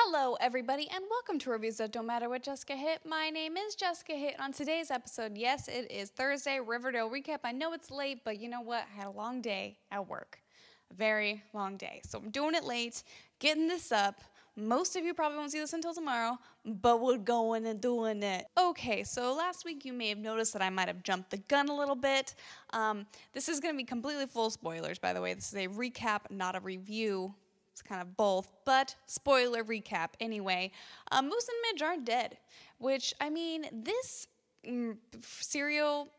Hello, everybody, and welcome to Reviews That Don't Matter with Jessica Hitt. My name is Jessica Hitt. On today's episode, yes, it is Thursday, Riverdale recap. I know it's late, but you know what? I had a long day at work. A very long day. So I'm doing it late, getting this up. Most of you probably won't see this until tomorrow, but we're going and doing it. Okay, so last week you may have noticed that I might have jumped the gun a little bit. This is going to be completely full spoilers, by the way. This is a recap, not a review. It's kind of both, but spoiler recap anyway. Moose and Midge aren't dead, which, I mean, this serial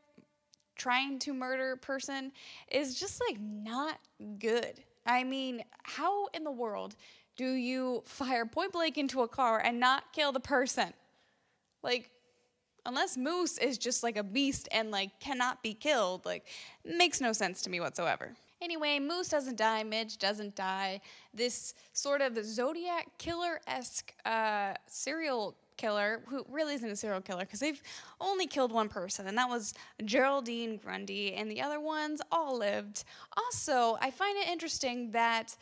trying to murder person is just, like, not good. I mean, how in the world do you fire point blank into a car and not kill the person? Like, unless Moose is just, like, a beast and, like, cannot be killed, like, makes no sense to me whatsoever. Anyway, Moose doesn't die, Midge doesn't die. This sort of Zodiac killer-esque serial killer, who really isn't a serial killer because they've only killed one person, and that was Geraldine Grundy, and the other ones all lived. Also, I find it interesting that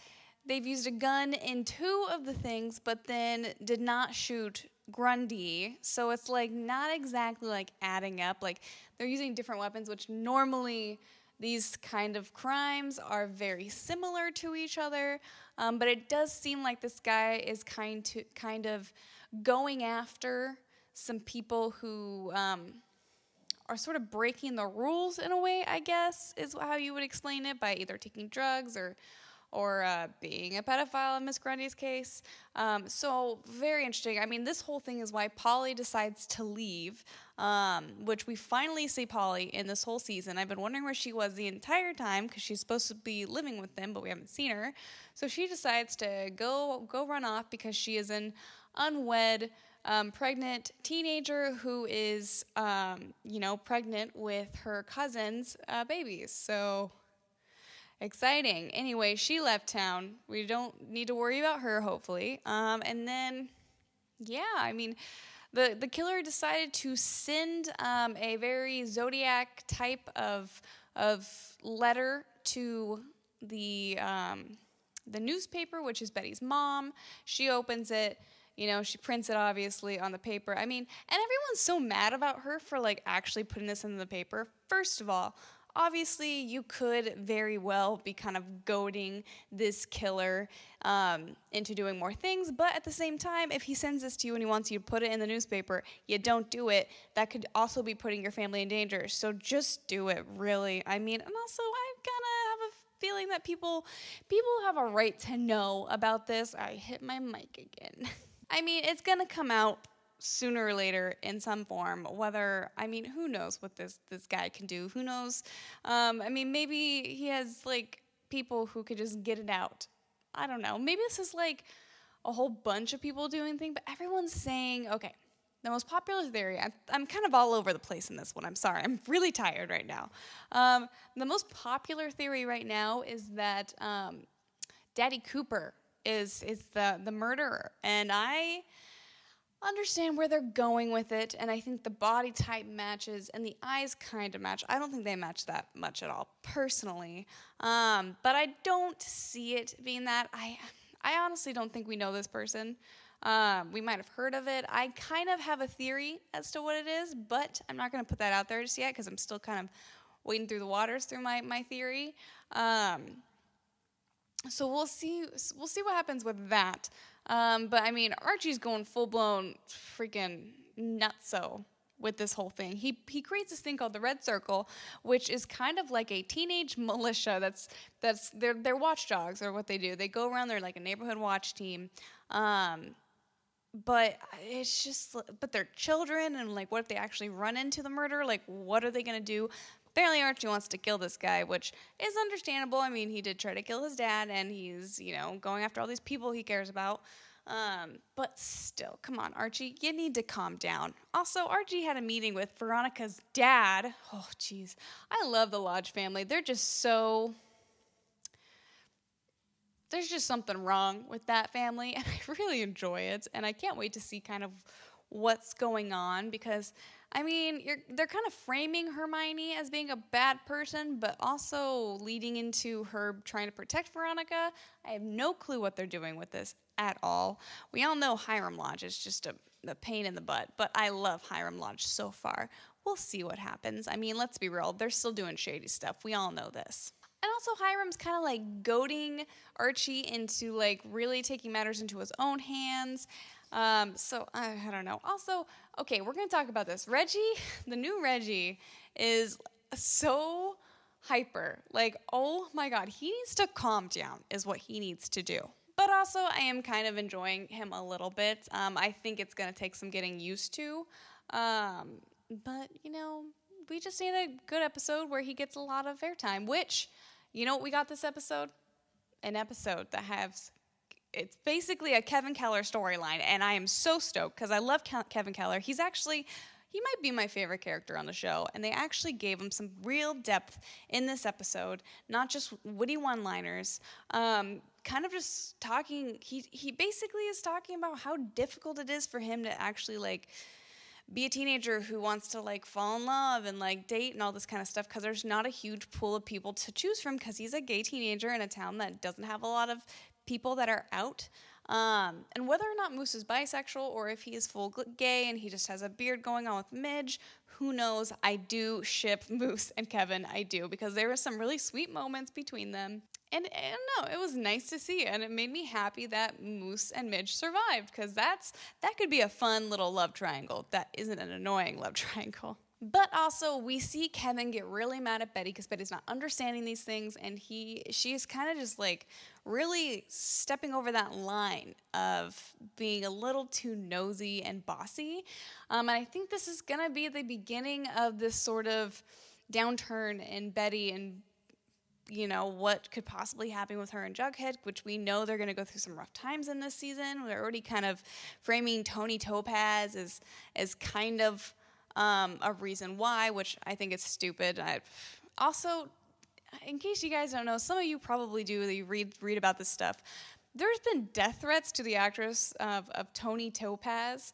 they've used a gun in two of the things, but then did not shoot Grundy, so it's like not exactly like adding up. Like they're using different weapons, which normally these kind of crimes are very similar to each other, but it does seem like this guy is kind of going after some people who are sort of breaking the rules in a way, I guess, is how you would explain it, by either taking drugs or being a pedophile in Miss Grundy's case. So very interesting. I mean, this whole thing is why Polly decides to leave, which we finally see Polly in this whole season. I've been wondering where she was the entire time because she's supposed to be living with them, but we haven't seen her. So she decides to go run off because she is an unwed, pregnant teenager who is, pregnant with her cousin's babies. So exciting. Anyway, she left town. We don't need to worry about her, hopefully. And then, yeah, I mean, the killer decided to send a very Zodiac type of letter to the newspaper, which is Betty's mom. She opens it. You know, she prints it, obviously, on the paper. I mean, and everyone's so mad about her for, like, actually putting this in the paper. First of all, obviously, you could very well be kind of goading this killer into doing more things, but at the same time, if he sends this to you and he wants you to put it in the newspaper, you don't do it. That could also be putting your family in danger, so just do it, really. I mean, and also, I kind of have a feeling that people have a right to know about this. I hit my mic again. I mean, it's gonna come out sooner or later in some form, who knows what this guy can do? Who knows? Maybe he has, like, people who could just get it out. I don't know. Maybe this is, like, a whole bunch of people doing things, but everyone's saying, okay, the most popular theory, I'm kind of all over the place in this one. I'm sorry. I'm really tired right now. The most popular theory right now is that Daddy Cooper is the murderer, and I understand where they're going with it, and I think the body type matches and the eyes kind of match. I don't think they match that much at all, personally, but I don't see it being that. I honestly don't think we know this person. We might have heard of it. I kind of have a theory as to what it is, but I'm not going to put that out there just yet because I'm still kind of wading through the waters through my theory. So we'll see what happens with that. But I mean, Archie's going full-blown freaking nutso with this whole thing. He creates this thing called the Red Circle, which is kind of like a teenage militia. They're watchdogs, or what they do. They go around. They're like a neighborhood watch team. But it's just, but they're children, and like, what if they actually run into the murder? Like, what are they gonna do? Apparently Archie wants to kill this guy, which is understandable. I mean, he did try to kill his dad, and he's, going after all these people he cares about. But still, come on, Archie, you need to calm down. Also, Archie had a meeting with Veronica's dad. Oh, jeez. I love the Lodge family. They're just so... There's just something wrong with that family, and I really enjoy it, and I can't wait to see kind of what's going on, because I mean, they're kind of framing Hermione as being a bad person, but also leading into her trying to protect Veronica. I have no clue what they're doing with this at all. We all know Hiram Lodge is just a pain in the butt, but I love Hiram Lodge so far. We'll see what happens. I mean, let's be real, they're still doing shady stuff. We all know this. And also Hiram's kind of like goading Archie into like really taking matters into his own hands. So I don't know. Also, okay, we're going to talk about this. Reggie, the new Reggie, is so hyper. Like, oh my God, he needs to calm down is what he needs to do. But also, I am kind of enjoying him a little bit. I think it's going to take some getting used to. But, you know, we just need a good episode where he gets a lot of airtime, which, you know what we got this episode? An episode that has, it's basically a Kevin Keller storyline, and I am so stoked because I love Kevin Keller. He might be my favorite character on the show, and they actually gave him some real depth in this episode, not just witty one-liners, kind of just talking, he basically is talking about how difficult it is for him to actually, like, be a teenager who wants to, like, fall in love and, like, date and all this kind of stuff, because there's not a huge pool of people to choose from, because he's a gay teenager in a town that doesn't have a lot of people that are out. And whether or not Moose is bisexual or if he is full gay and he just has a beard going on with Midge, who knows? I do ship Moose and Kevin, I do, because there were some really sweet moments between them. And I don't know, it was nice to see, and it made me happy that Moose and Midge survived, because that could be a fun little love triangle that isn't an annoying love triangle. But also, we see Kevin get really mad at Betty because Betty's not understanding these things, and she's kind of just like really stepping over that line of being a little too nosy and bossy. And I think this is gonna be the beginning of this sort of downturn in Betty and, you know, what could possibly happen with her and Jughead, which we know they're going to go through some rough times in this season. They're already kind of framing Tony Topaz as kind of a reason why, which I think is stupid. Also, in case you guys don't know, some of you probably do, you read about this stuff. There's been death threats to the actress of Tony Topaz.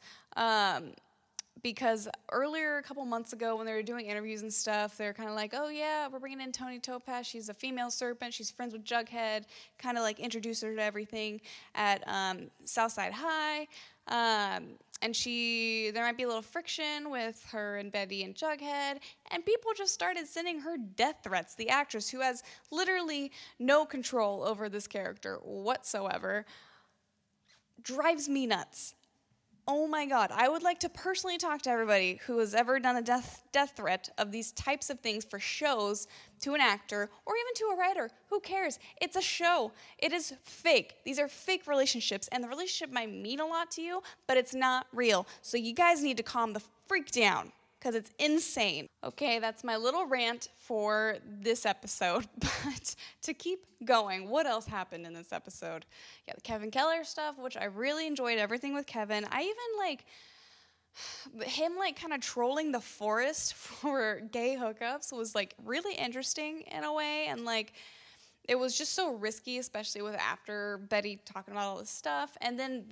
Because earlier, a couple months ago, when they were doing interviews and stuff, they were kind of like, oh yeah, we're bringing in Tony Topaz. She's a female serpent. She's friends with Jughead. Kind of like introduce her to everything at Southside High. And there might be a little friction with her and Betty and Jughead. And people just started sending her death threats. The actress, who has literally no control over this character whatsoever, drives me nuts. Oh my God, I would like to personally talk to everybody who has ever done a death threat of these types of things for shows to an actor or even to a writer. Who cares? It's a show. It is fake. These are fake relationships, and the relationship might mean a lot to you, but it's not real. So you guys need to calm the freak down, because it's insane. Okay, that's my little rant for this episode, but to keep going, what else happened in this episode? Yeah, the Kevin Keller stuff, which I really enjoyed everything with Kevin. I even him kind of trolling the forest for gay hookups was really interesting in a way, and it was just so risky, especially with after Betty talking about all this stuff. And then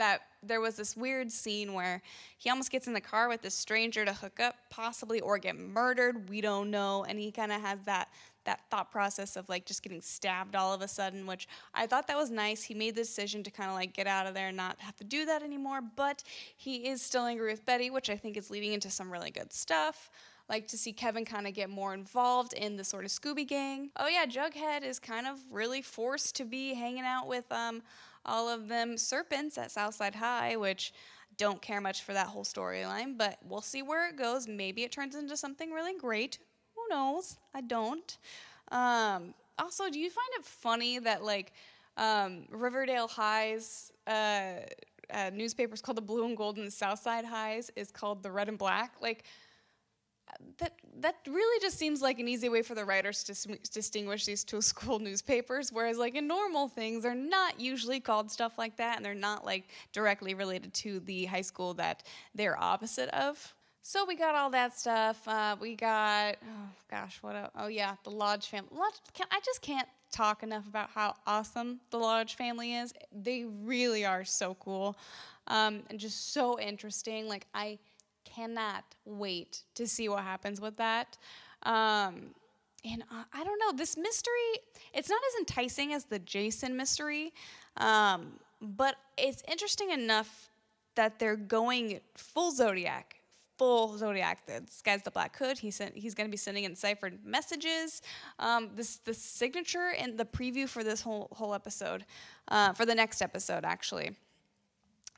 there was this weird scene where he almost gets in the car with this stranger to hook up, possibly, or get murdered. We don't know. And he kind of has that thought process of just getting stabbed all of a sudden, which I thought that was nice. He made the decision to kind of get out of there and not have to do that anymore. But he is still angry with Betty, which I think is leading into some really good stuff. To see Kevin kind of get more involved in the sort of Scooby Gang. Oh yeah, Jughead is kind of really forced to be hanging out with all of them serpents at Southside High, which don't care much for that whole storyline, but we'll see where it goes. Maybe it turns into something really great. Who knows? I don't. Also, do you find it funny that Riverdale High's newspaper's called the Blue and Gold, and Southside High's is called the Red and Black? That really just seems like an easy way for the writers to distinguish these two school newspapers, whereas in normal things, they're not usually called stuff like that, and they're not directly related to the high school that they're opposite of. So we got all that stuff. We got, oh gosh, what else? Oh yeah, the Lodge family. I just can't talk enough about how awesome the Lodge family is. They really are so cool, and just so interesting. Like I cannot wait to see what happens with that. I don't know, this mystery, it's not as enticing as the Jason mystery, but it's interesting enough that they're going full Zodiac. Full Zodiac. This guy's the Black Hood. He's going to be sending enciphered messages. The signature and the preview for this whole episode, for the next episode actually.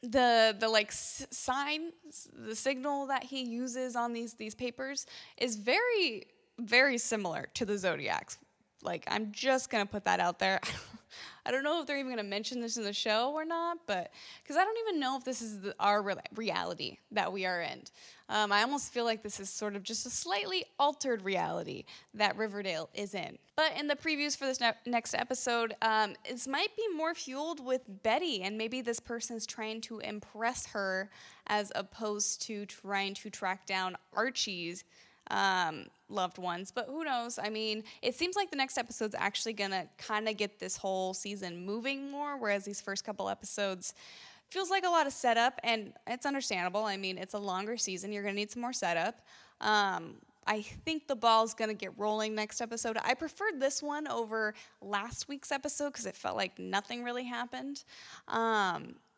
The like sign, the signal that he uses on these papers is very similar to the Zodiacs. Like, I'm just going to put that out there. I don't know if they're even going to mention this in the show or not, but because I don't even know if this is our reality that we are in. I almost feel like this is sort of just a slightly altered reality that Riverdale is in. But in the previews for this next episode, it might be more fueled with Betty, and maybe this person's trying to impress her as opposed to trying to track down Archie's loved ones, but who knows? I mean, it seems like the next episode's actually gonna kind of get this whole season moving more, whereas these first couple episodes feels like a lot of setup, and it's understandable. I mean, it's a longer season. You're gonna need some more setup. I think the ball's gonna get rolling next episode. I preferred this one over last week's episode because it felt like nothing really happened.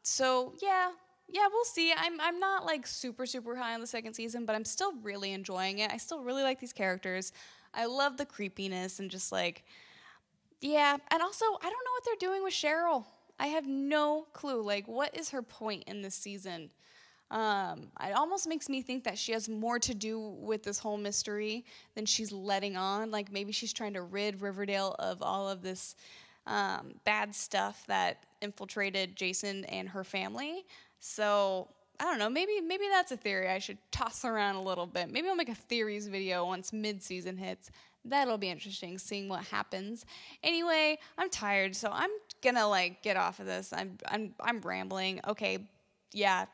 So yeah, we'll see. I'm not like super high on the second season, but I'm still really enjoying it. I still really like these characters. I love the creepiness and just like, yeah. And also, I don't know what they're doing with Cheryl. I have no clue. Like, what is her point in this season? It almost makes me think that she has more to do with this whole mystery than she's letting on. Like, maybe she's trying to rid Riverdale of all of this bad stuff that infiltrated Jason and her family. So I don't know. Maybe that's a theory I should toss around a little bit. Maybe I'll make a theories video once mid-season hits. That'll be interesting, seeing what happens. Anyway, I'm tired, so I'm gonna like get off of this. I'm rambling. Okay, yeah.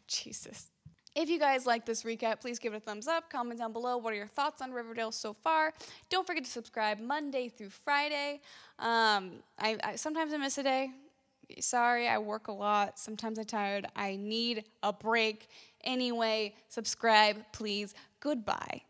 Jesus. If you guys like this recap, please give it a thumbs up. Comment down below. What are your thoughts on Riverdale so far? Don't forget to subscribe Monday through Friday. I sometimes I miss a day. Sorry, I work a lot. Sometimes I'm tired. I need a break. Anyway, subscribe, please. Goodbye.